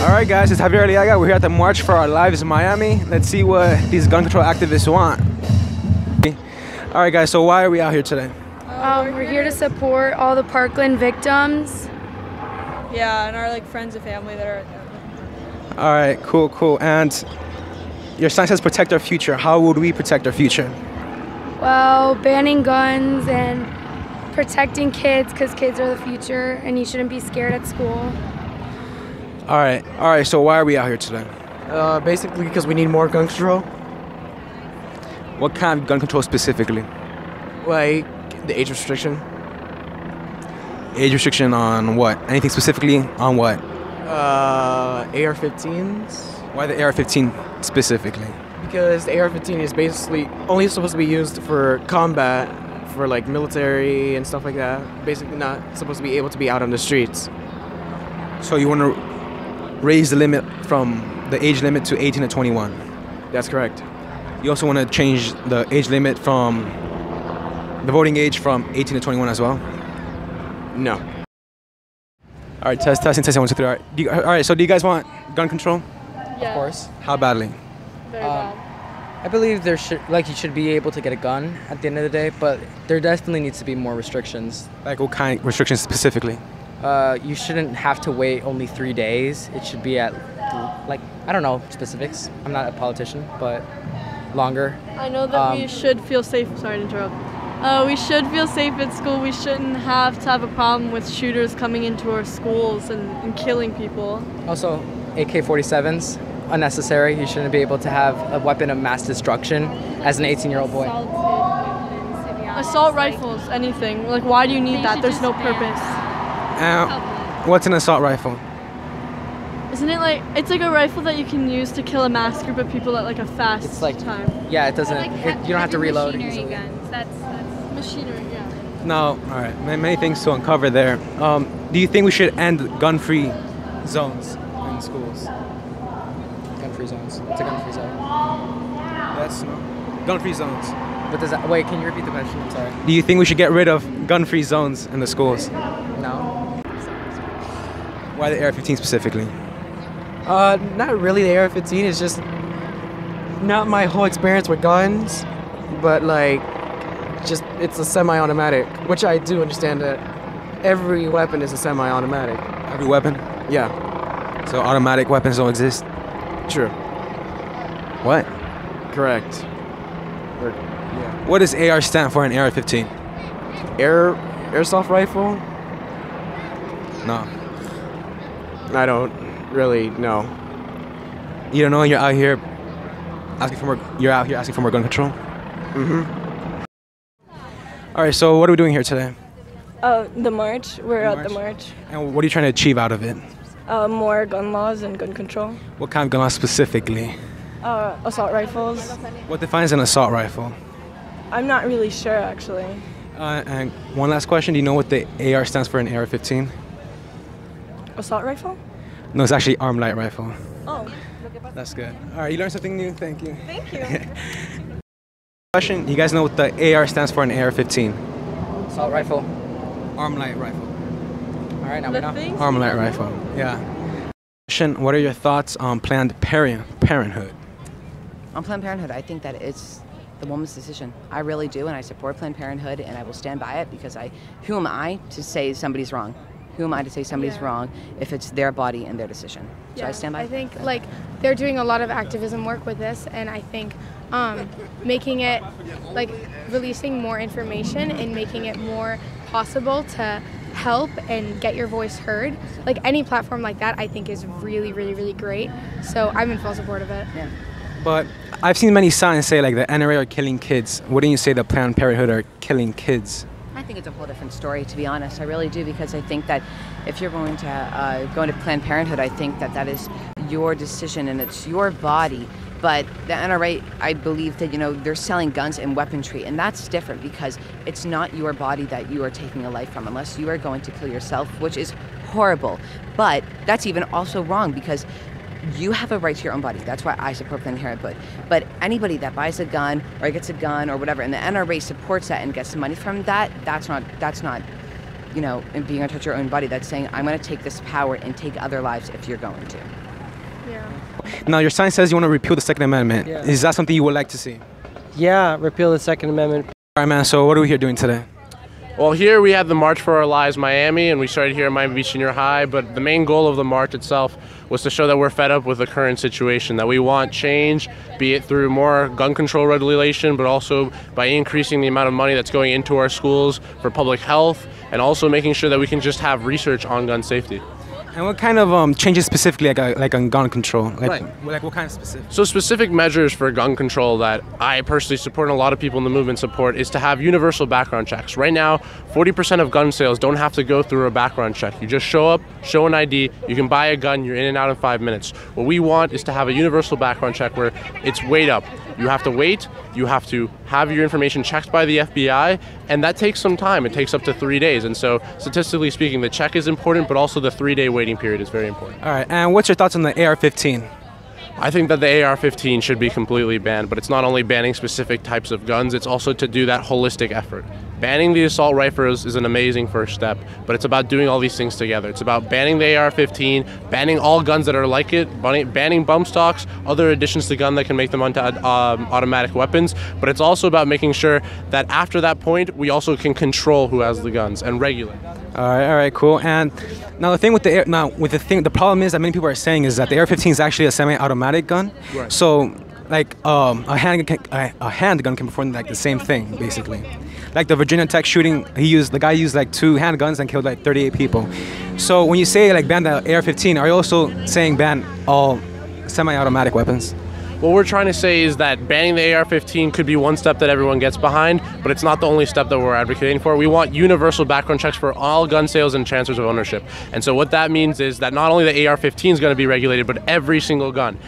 Alright guys, it's Javier Aliaga. We're here at the March for Our Lives in Miami. Let's see what these gun control activists want. Alright guys, so why are we out here today? We're here to support all the Parkland victims. Yeah, and our friends and family that are. Alright, cool. And your sign says protect our future. How would we protect our future? Well, banning guns and protecting kids, because kids are the future and you shouldn't be scared at school. Alright, so why are we out here today? Basically because we need more gun control. What kind of gun control specifically? Like the age restriction. Age restriction on what? Anything specifically on what? AR-15s. Why the AR-15 specifically? Because the AR-15 is basically only supposed to be used for combat, for like military and stuff like that. Basically not supposed to be able to be out on the streets. So you want to raise the limit from the age limit to 18 to 21? That's correct. You also want to change the age limit from the voting age from 18 to 21 as well? No. All right, testing, 1, 2, 3. All right, so do you guys want gun control? Yeah. Of course. How badly? Very bad. I believe you should be able to get a gun at the end of the day, but there definitely needs to be more restrictions. Like what kind of restrictions specifically? You shouldn't have to wait only 3 days. It should be at, I don't know specifics. I'm not a politician, but longer. I know that we should feel safe. Sorry to interrupt. We should feel safe at school. We shouldn't have to have a problem with shooters coming into our schools and killing people. Also, AK-47s, unnecessary. You shouldn't be able to have a weapon of mass destruction as an 18-year-old boy. Assault rifles, anything. Why do you need that? There's no purpose. What's an assault rifle? Isn't it it's like a rifle that you can use to kill a mass group of people at a fast time? Yeah, it doesn't. You don't have to reload. Machinery guns. That's machinery. Yeah. No, all right. Many things to uncover there. Do you think we should end gun-free zones in schools? Gun-free zones. It's a gun-free zone. That's gun-free zones. But does that? Wait, can you repeat the question? I'm sorry. Do you think we should get rid of gun-free zones in the schools? No. Why the AR-15 specifically? Not really the AR-15. It's just not my whole experience with guns, but it's a semi-automatic, which I do understand that every weapon is a semi-automatic. Every weapon? Yeah. So automatic weapons don't exist? True. What? Correct. Yeah. What does AR stand for in AR-15? Airsoft rifle? No. I don't really know. You don't know? You're out here asking for more. You're out here asking for more gun control. All right. So what are we doing here today? Oh, the march. We're at the march. And what are you trying to achieve out of it? More gun laws and gun control. What kind of gun laws specifically? Assault rifles. What defines an assault rifle? I'm not really sure, actually. And one last question. Do you know what the AR stands for in AR-15? Assault rifle? No, it's actually armed light rifle. Oh. That's good. All right, you learned something new. Thank you. Thank you. Question. You guys know what the AR stands for in AR-15? Assault rifle. Armed light rifle. All right, now we know. Armed light rifle. Yeah. Question. What are your thoughts on Planned Parenthood? On Planned Parenthood, I think that it's the woman's decision. I really do, and I support Planned Parenthood, and I will stand by it because who am I to say somebody's wrong? Who am I to say somebody's wrong if it's their body and their decision? So I stand by it. I think they're doing a lot of activism work with this, and I think making it releasing more information and making it more possible to help and get your voice heard. Any platform like that, I think is really, really, really great. So I'm in full support of it. Yeah. But I've seen many signs say the NRA are killing kids. Wouldn't you say the Planned Parenthood are killing kids? I think it's a whole different story, to be honest. I really do, because I think that if you're going to go into Planned Parenthood, I think that is your decision and it's your body. But the NRA, I believe that, they're selling guns and weaponry, and that's different because it's not your body that you are taking a life from unless you are going to kill yourself, which is horrible. But that's even also wrong because you have a right to your own body. That's why I support Planned Parenthood. But anybody that buys a gun or gets a gun or whatever, and the NRA supports that and gets money from that, that's not, being able to touch your own body. That's saying, I'm going to take this power and take other lives if you're going to. Yeah. Now, your sign says you want to repeal the Second Amendment. Yeah. Is that something you would like to see? Yeah, repeal the Second Amendment. All right, man. So what are we here doing today? Well, here we had the March for Our Lives Miami, and we started here at Miami Beach Senior High, but the main goal of the march itself was to show that we're fed up with the current situation, that we want change, be it through more gun control regulation, but also by increasing the amount of money that's going into our schools for public health, and also making sure that we can just have research on gun safety. And what kind of changes specifically, like on gun control? Right. Like what kind of specific? So specific measures for gun control that I personally support and a lot of people in the movement support is to have universal background checks. Right now, 40% of gun sales don't have to go through a background check. You just show up, show an ID, you can buy a gun, you're in and out in 5 minutes. What we want is to have a universal background check where it's weighed up. You have to wait, you have to have your information checked by the FBI, and that takes some time. It takes up to 3 days. And so statistically speaking, the check is important, but also the 3-day waiting period is very important. All right. And what's your thoughts on the AR-15? I think that the AR-15 should be completely banned, but it's not only banning specific types of guns, it's also to do that holistic effort. Banning the assault rifles is an amazing first step, but it's about doing all these things together. It's about banning the AR-15, banning all guns that are like it, banning bump stocks, other additions to gun that can make them onto automatic weapons, but it's also about making sure that after that point, we also can control who has the guns and regulate. All right, cool. And now the thing with the problem is that many people are saying is that the AR-15 is actually a semi-automatic gun. Right. So, like a handgun can perform like the same thing, basically. Like the Virginia Tech shooting, the guy used like 2 handguns and killed like 38 people. So when you say like ban the AR-15, are you also saying ban all semi-automatic weapons? What we're trying to say is that banning the AR-15 could be one step that everyone gets behind, but it's not the only step that we're advocating for. We want universal background checks for all gun sales and transfers of ownership. And so what that means is that not only the AR-15 is going to be regulated, but every single gun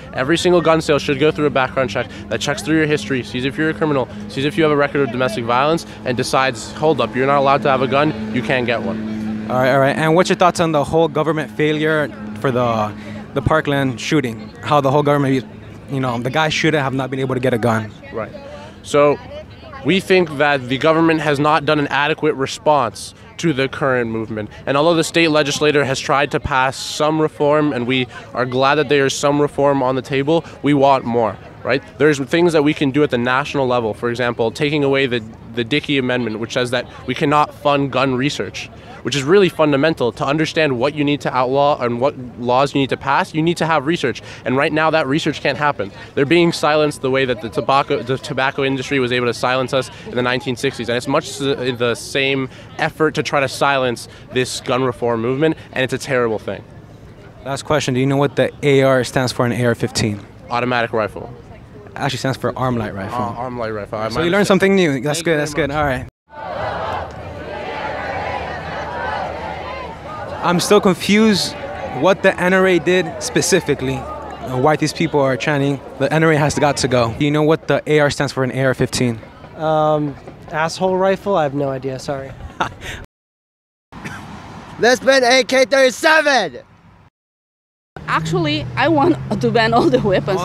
sale should go through a background check that checks through your history, sees if you're a criminal, sees if you have a record of domestic violence, and decides, hold up, you're not allowed to have a gun, you can't get one. All right. And what's your thoughts on the whole government failure for the Parkland shooting? How the whole government, the guy should have not been able to get a gun. Right. So we think that the government has not done an adequate response to the current movement. And although the state legislature has tried to pass some reform, and we are glad that there is some reform on the table, we want more. Right? There's things that we can do at the national level. For example, taking away the Dickey Amendment, which says that we cannot fund gun research, which is really fundamental. To understand what you need to outlaw and what laws you need to pass, you need to have research. And right now that research can't happen. They're being silenced the way that the tobacco industry was able to silence us in the 1960s. And it's much the same effort to try to silence this gun reform movement, and it's a terrible thing. Last question, do you know what the AR stands for in AR-15? Automatic rifle. Actually stands for arm light rifle. Arm light rifle. So you learned something new. That's good. That's good. All right. I'm still confused what the NRA did specifically. Why these people are chanting the NRA has got to go. Do you know what the AR stands for in AR-15? Asshole rifle? I have no idea. Sorry. Let's ban AK-37! Actually, I want to ban all the weapons.